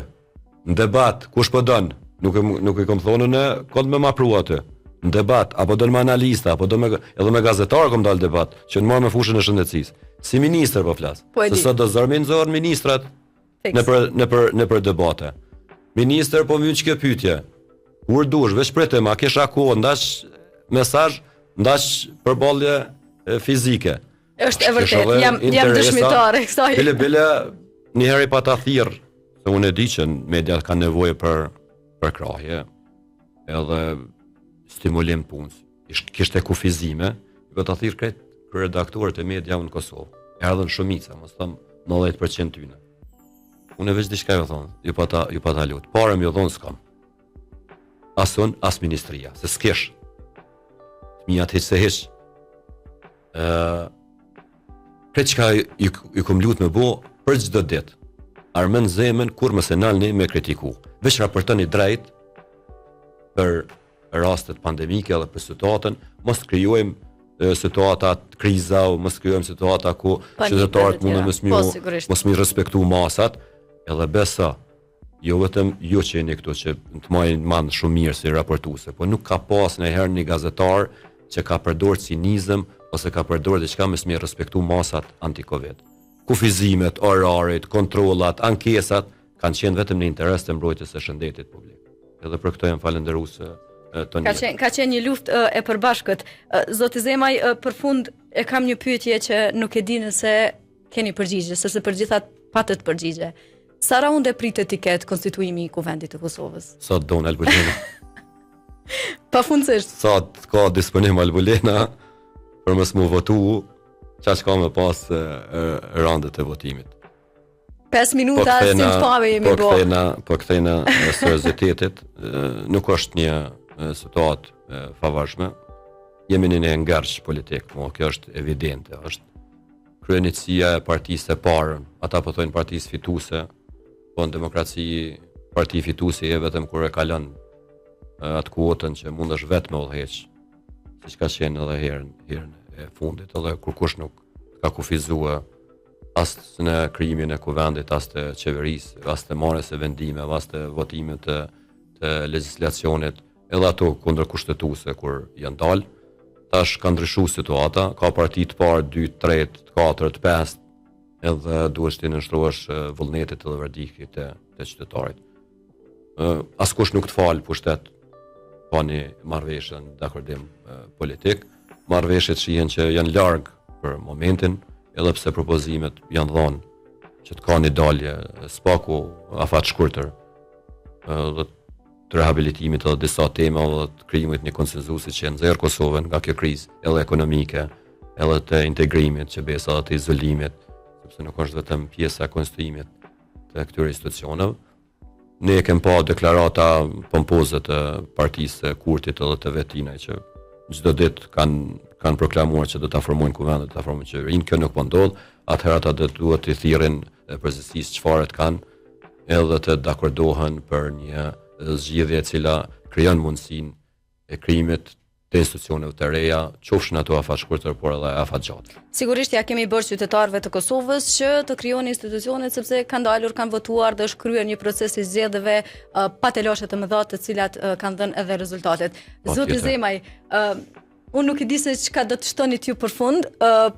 Në debat, kush po don? Nuk e kom thonë në kod me ma pru atë. Në debat, apo do me analista, apo do me edhe me gazetar kom dal debat, që në marrë me fushën e shëndetësisë. Si ministër po flas. Se sot do zormizojnë ministrat në për debate. Ministër po më çka pyetje. Kur dush, veç pritem, a kesh kohë, ndash mesazh, ndash përballje fizike. Është e vërtetë, jam dëshmitare kësaj. Bile një herë pa ta thirr, se unë e di që mediat kanë nevojë për krahje, edhe stimulim punës. Kishte kufizime, do ta thirr këtë redaktorët e mediave në Kosovë. Erdhën shumica, mos them 90% tyne. Unë veç diçka ju thon, ju pa ta lut. Parë më dhon s'kam. Asun, as ministria, se s'kesh. Mijat heq se heq. Këtë që ka ju kom lut me bo, për çdo ditë. Armën zemën, kur më se nalni me kritiku. Veç raportoni drejt për rastet pandemike dhe për situatën, mos krijojmë situatat kriza, mos krijojmë situata ku qytetarët mundën mos mi respektu masat, edhe besa. Jo vetëm ju që jeni këtu që të marrin mend shumë mirë si raportuese, po nuk ka pas ndonjëherë një gazetar që ka përdorur cinizëm ose ka përdorur diçka me smi respektu masat anti-Covid. Kufizimet, oraret, kontrollat, ankesat kanë qenë vetëm në interes të mbrojtjes së shëndetit publik. Edhe për këtë jam falënderues Toni. Ka qenë një luftë e përbashkët. Zoti Zemaj, për fund e kam një pyetje që nuk e di nëse keni përgjigje, sepse për gjithat patët përgjigje. Sa raunde pritet të ketë konstituimi i Kuvendit të Kosovës? Sa don Albulena? Pafundësisht. Sa ka disponim Albulena për mos mu votu, çfarë ka më pas raundet e votimit. 5 minuta si pave jemi bo. Po kthena seriozitetit, nuk është një situatë favarshme. Jemi në një ngarsh politik, kjo është evidente, është kryenësia e partisë së parë, ata po thonë partisë fituese. Po në demokraci, parti fituesi e vetëm kur e kalon atë kuotën që mundesh vetë me udhëheq, siç ka qenë edhe herën e fundit, edhe kur kush nuk ka kufizuar as në krijimin e kuvendit, as të qeverisë, as të marrjes së vendimeve, as të votimit të legjislacionit, edhe ato kundërkushtetuese kur janë dalë. Tash ka ndryshuar situata, ka parti të parë, 2, 3, 4, 5, edhe duhet të nështrohesh vullnetit edhe verdiktit të qytetarit. Askush nuk të falë pushtet pa një marrëveshje në akordim politik. Marrëveshjet shihen që janë larg për momentin, edhe pse propozimet janë dhënë që të ka një dalje spaku afat shkurtër dhe të rehabilitimit edhe disa tema dhe të krijimit një konsenzusi që nxjerr Kosovën nga kjo krizë edhe ekonomike, edhe të integrimit që besa dhe të izolimit, sepse nuk është vetëm pjesa e konstruimit të këtyre institucioneve. Ne kem pa deklarata pompoze të partisë së Kurtit edhe të Vetinaj që çdo ditë kanë proklamuar që do ta formojnë kuvendin, do ta formojnë qeverinë, kjo nuk po ndodh, atëherë ata duhet të thirrin përgjithësisht çfarë kanë, edhe të dakordohen për një zgjidhje e cila krijon mundësinë e krijimit të institucioneve të reja, qofshin ato afat shkurtër, por edhe afat gjatë. Sigurisht ja kemi bërë qytetarëve të Kosovës që të krijojnë institucionet sepse kanë dalur, kanë votuar dhe është kryer një proces i zgjedhjeve pa telashe të mëdha të cilat kanë dhënë edhe rezultatet. Zoti Zemaj, unë nuk e di se çka do të shtonit ju për fund,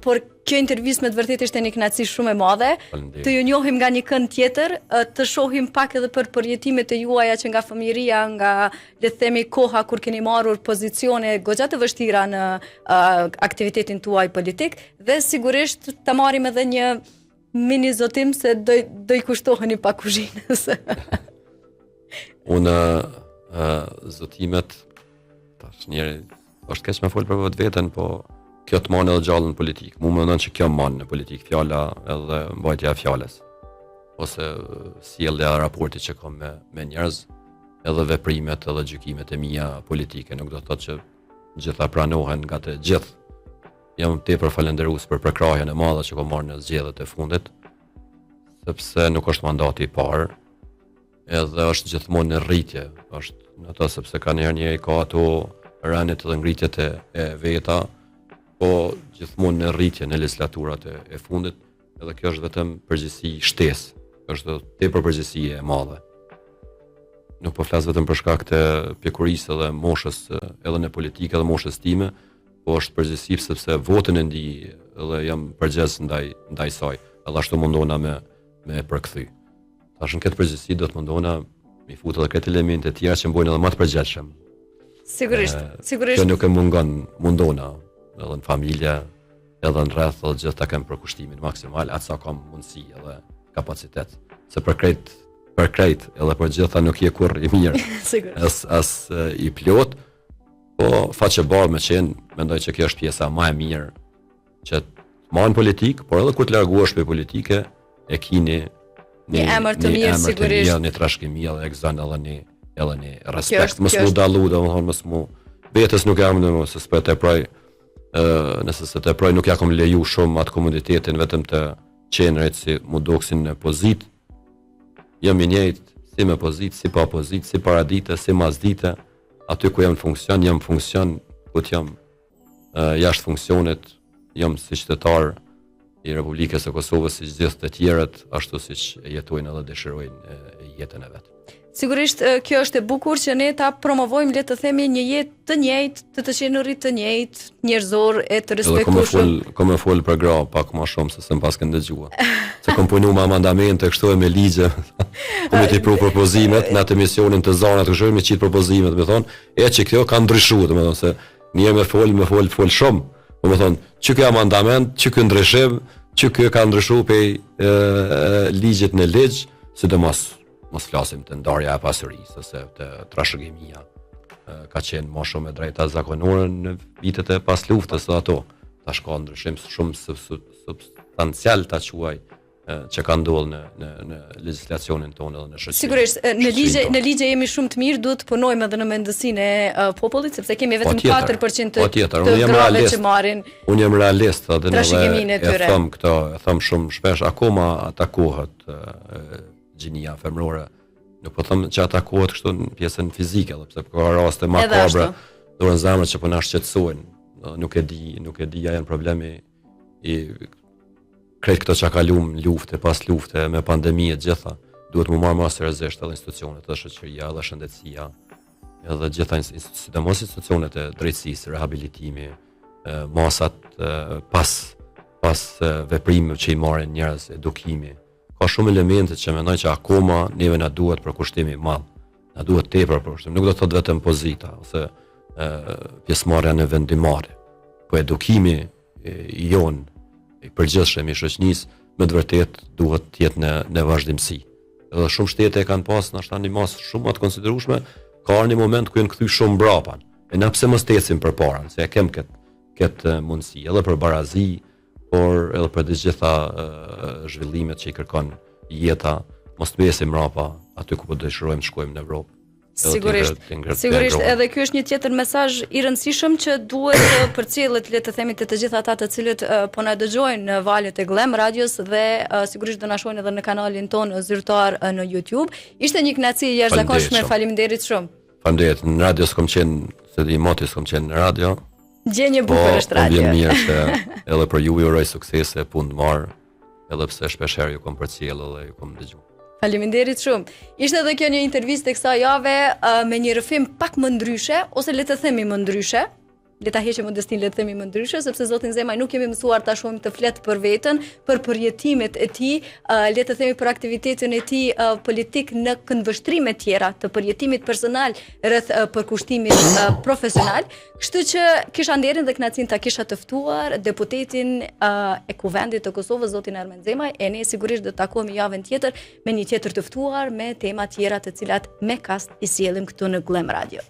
por kjo intervistë me të vërtetë ishte një kënaqësi shumë e madhe. Të ju njohim nga një kënd tjetër, të shohim pak edhe për përjetimet e juaja që nga fëmijëria, nga le të themi koha kur keni marrur pozicione goxha të vështira në aktivitetin tuaj politik dhe sigurisht ta marrim edhe një mini zotim se do i kushtoheni pak kuzhinës. Unë zotimet tash njëri është keq me fol për vetveten, po kjo të manë edhe gjallë në politikë. Mu më mendon që kjo manë në politikë, fjala edhe mbajtja e fjalës. Ose sjellja e raportit që kam me njerëz, edhe veprimet edhe gjykimet e mia politike, nuk do të thotë që gjitha pranohen nga të gjithë. Jam tepër falënderues për përkrahjen e madhe që kam marrë në zgjedhjet e fundit, sepse nuk është mandati i parë, edhe është gjithmonë në rritje, është në ato sepse kanë njëri ka ato rënit dhe ngritjet e veta, po gjithmonë në rritje në legislaturat e fundit, edhe kjo është vetëm përgjegjësi shtesë, është tepër përgjegjësi e madhe. Nuk po flas vetëm për shkak të pjekurisë edhe moshës, edhe në politikë edhe moshës time, po është përgjegjësi sepse votën e ndij dhe jam përgjegjës ndaj saj, edhe ashtu mundona me përkthy. Tash në këtë përgjegjësi do të mundona mi fut edhe këtë elemente të tjera që më bojnë edhe më të përgjegjshëm. Sigurisht. Kjo nuk e mundona, edhe në familje, edhe në rreth, edhe gjithë ta kem për kushtimin maksimal, atë sa kam mundësi edhe kapacitet. Se për krejt, edhe për gjitha nuk je kur i mirë, as i plot, po faqe bardhë me qenë, mendoj që kjo është pjesa ma e mirë, që të marrë në politikë, por edhe kur të larguash për politike, e kini një emër të mirë, sigurisht. Një trashëgimi edhe egzon edhe një respekt, mos mu dallu, domethënë mos mu vetes nuk jam se s'po të proj, nëse se të proj nuk ja kam leju shumë atë komunitetin vetëm të qenërit si mu doksin në pozit, jam i njëjtë si me pozit, si pa pozit, si paradite, si masdite, aty ku jam në funksion, ku jam jashtë funksionit, jam si qytetar i Republikës së Kosovës si gjithë të tjerët, ashtu siç jetojnë edhe dëshirojnë jetën e vet. Sigurisht kjo është e bukur që ne ta promovojmë, le të themi, një jetë të njëjtë, të qenurit të njëjtë, njerëzor e të respektueshëm. Kam e fol për gra pak më shumë se s'm pas kanë dëgjuar. Se kam punuar me amandamente kështu e me ligje. Kam të pru propozimet në atë misionin të zonat, kështu me çit propozimet, më thon, që kjo ka ndryshuar, domethënë se një me fol shumë. Domethënë, çu ky amandament, çu ky ndryshim, çu ky ka ndryshuar pe ligjet në ligj, sidomos mos flasim të ndarja e pasurisë ose të trashëgimia. Ka qenë më shumë e drejta zakonore në vitet e pas luftës dhe ato. Tash ka ndryshim shumë substancial ta quaj që ka ndodhur në legjislacionin tonë dhe në shoqërinë. Sigurisht, në ligje jemi shumë të mirë, duhet të punojmë edhe në mendësinë e popullit, sepse kemi vetëm 4% të grave që marrin. Unë jam realist edhe e them shumë shpesh, akoma atakohet gjinia femrore. Nuk po them që atakohet kështu në pjesën fizike, edhe pse ka raste makabre, dorën zemrës që po na shqetësojnë. Nuk e di ja janë problemi i krejt këto që kalum lufte pas lufte me pandemi e gjitha. Duhet më marrë më seriozisht edhe institucionet, edhe shoqëria, edhe shëndetësia, edhe gjitha sidomos institucionet e drejtësisë, rehabilitimi, masat pas veprimeve që i marrin njerëz, edukimi. Ka shumë elemente që mendoj që akoma neve na duhet për kushtimi i madh. Na duhet tepër për kushtim. Nuk do të thotë vetëm pozita ose pjesëmarrja në vendimmarrje. Po edukimi i jon i përgjithshëm i shoqënisë me të vërtetë duhet të jetë në vazhdimsi. Edhe shumë shtete kanë pas ndoshta një mas shumë të konsiderueshme, ka një moment ku janë kthy shumë mbrapa. E na pse mos tecim përpara, se e kem këtë mundësi edhe për barazi, por edhe për të gjitha zhvillimet që i kërkon jeta, mos të besim mbrapa aty ku po dëshirojmë të shkojmë në Evropë. Sigurisht, edhe ky është një tjetër mesazh i rëndësishëm që duhet përcjellet, le të themi, të gjithë ata të cilët po na dëgjojnë në valët e Glam Radios dhe sigurisht do na shohin edhe në kanalin tonë zyrtar në YouTube. Ishte një kënaqësi jashtëzakonshme, faleminderit shumë. Faleminderit. Në radio s'kam qenë, se di moti s'kam qenë në radio. Gjenje bukur është radio. Po vjen mirë se edhe për ju uroj suksese, punë të marr, edhe pse shpesh herë ju kam përcjellë dhe ju kam dëgjuar. Faleminderit shumë. Ishte edhe kjo një intervistë e kësaj jave me një rrëfim pak më ndryshe, ose le të themi më ndryshe. Le ta heqim modestin, le të themi më ndryshe, sepse zotin Zemaj nuk kemi mësuar ta shohim të flet për veten, për përjetimet e tij, le të themi për aktivitetin e tij politik në këndvështrime tjera të përjetimit personal rreth përkushtimit profesional. Kështu që kisha nderin dhe kënaqësinë ta kisha të ftuar deputetin e Kuvendit të Kosovës, zotin Ermen Zemaj, e ne sigurisht do të takohemi javën tjetër me një tjetër të ftuar me tema tjera të cilat me kast i sjellim këtu në Glam Radio.